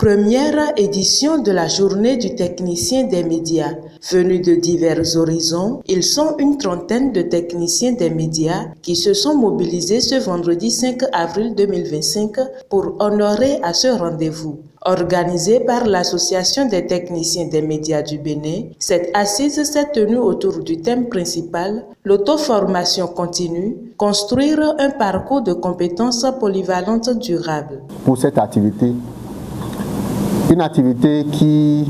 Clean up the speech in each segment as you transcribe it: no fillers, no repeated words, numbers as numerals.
Première édition de la journée du technicien des médias. Venus de divers horizons, ils sont une trentaine de techniciens des médias qui se sont mobilisés ce vendredi 5 avril 2025 pour honorer à ce rendez-vous. Organisée par l'Association des techniciens des médias du Bénin, cette assise s'est tenue autour du thème principal « L'auto-formation continue, construire un parcours de compétences polyvalentes durables ». Pour cette activité, une activité qui,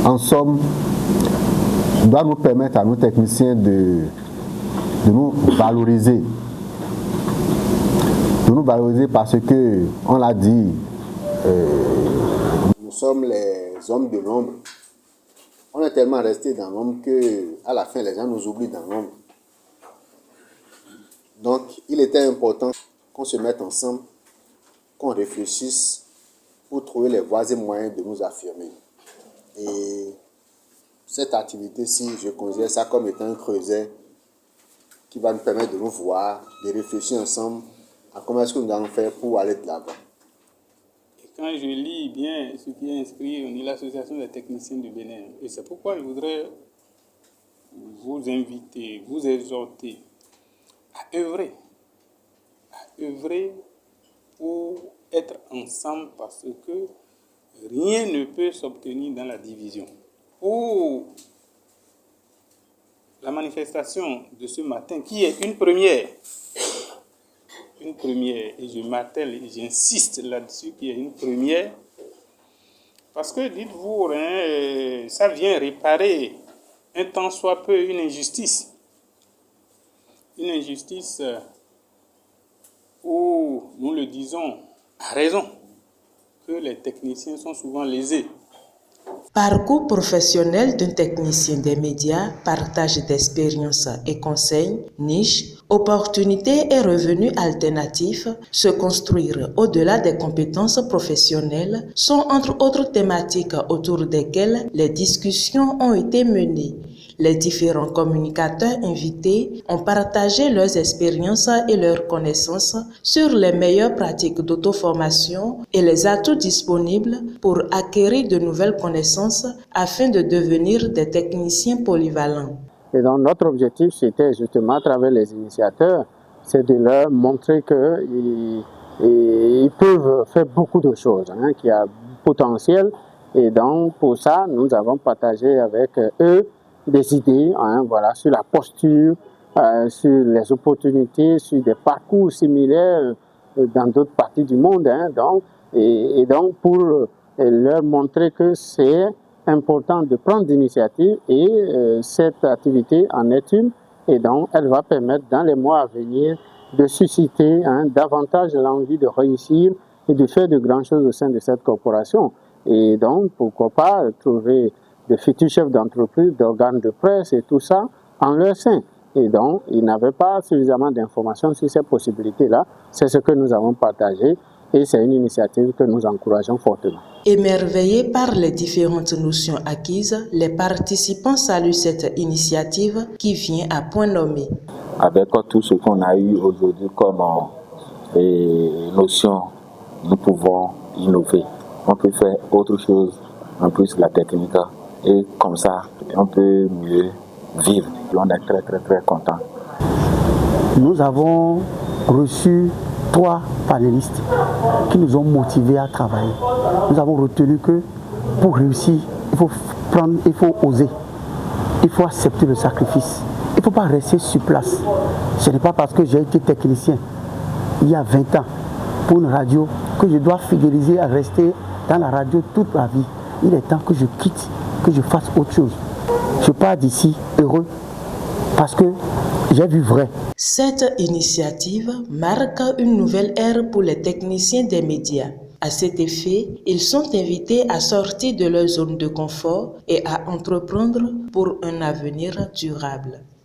en somme, doit nous permettre à nos techniciens de nous valoriser. De nous valoriser parce que, on l'a dit, nous sommes les hommes de l'ombre. On est tellement resté dans l'ombre qu'à la fin, les gens nous oublient dans l'ombre. Donc, il était important qu'on se mette ensemble, qu'on réfléchisse pour trouver les voies et moyens de nous affirmer. Et cette activité-ci, je considère ça comme étant un creuset qui va nous permettre de nous voir, de réfléchir ensemble à comment est-ce que nous allons faire pour aller de l'avant. Et quand je lis bien ce qui est inscrit au niveau de l'Association des techniciens du Bénin, et c'est pourquoi je voudrais vous inviter, vous exhorter à œuvrer pour être ensemble parce que rien ne peut s'obtenir dans la division. Pour la manifestation de ce matin, qui est une première, et je m'attelle et j'insiste là-dessus, qui est une première, parce que dites-vous, ça vient réparer un tant soit peu une injustice où nous le disons à raison, que les techniciens sont souvent lésés. Parcours professionnel d'un technicien des médias, partage d'expériences et conseils, niche, opportunités et revenus alternatifs, se construire au-delà des compétences professionnelles sont entre autres thématiques autour desquelles les discussions ont été menées. Les différents communicateurs invités ont partagé leurs expériences et leurs connaissances sur les meilleures pratiques d'auto-formation et les atouts disponibles pour acquérir de nouvelles connaissances afin de devenir des techniciens polyvalents. Et donc notre objectif, c'était justement à travers les initiateurs, c'est de leur montrer qu'ils peuvent faire beaucoup de choses, qu'il y a potentiel. Et donc pour ça, nous avons partagé avec eux des idées sur la posture, sur les opportunités, sur des parcours similaires dans d'autres parties du monde. Donc pour leur montrer que c'est important de prendre d'initiative et cette activité en est une. Et donc elle va permettre dans les mois à venir de susciter davantage l'envie de réussir et de faire de grandes choses au sein de cette corporation. Et donc pourquoi pas trouver de futurs chefs d'entreprise, d'organes de presse et tout ça en leur sein. Et donc, ils n'avaient pas suffisamment d'informations sur ces possibilités-là. C'est ce que nous avons partagé et c'est une initiative que nous encourageons fortement. Émerveillés par les différentes notions acquises, les participants saluent cette initiative qui vient à point nommé. Avec tout ce qu'on a eu aujourd'hui comme notions, nous pouvons innover. On peut faire autre chose en plus de la technique. Et comme ça, on peut mieux vivre. On est très, très, très contents. Nous avons reçu 3 panélistes qui nous ont motivés à travailler. Nous avons retenu que pour réussir, il faut oser. Il faut accepter le sacrifice. Il ne faut pas rester sur place. Ce n'est pas parce que j'ai été technicien il y a 20 ans pour une radio que je dois fidéliser à rester dans la radio toute ma vie. Il est temps que je quitte, que je fasse autre chose. Je pars d'ici heureux parce que j'ai vu vrai. Cette initiative marque une nouvelle ère pour les techniciens des médias. À cet effet, ils sont invités à sortir de leur zone de confort et à entreprendre pour un avenir durable.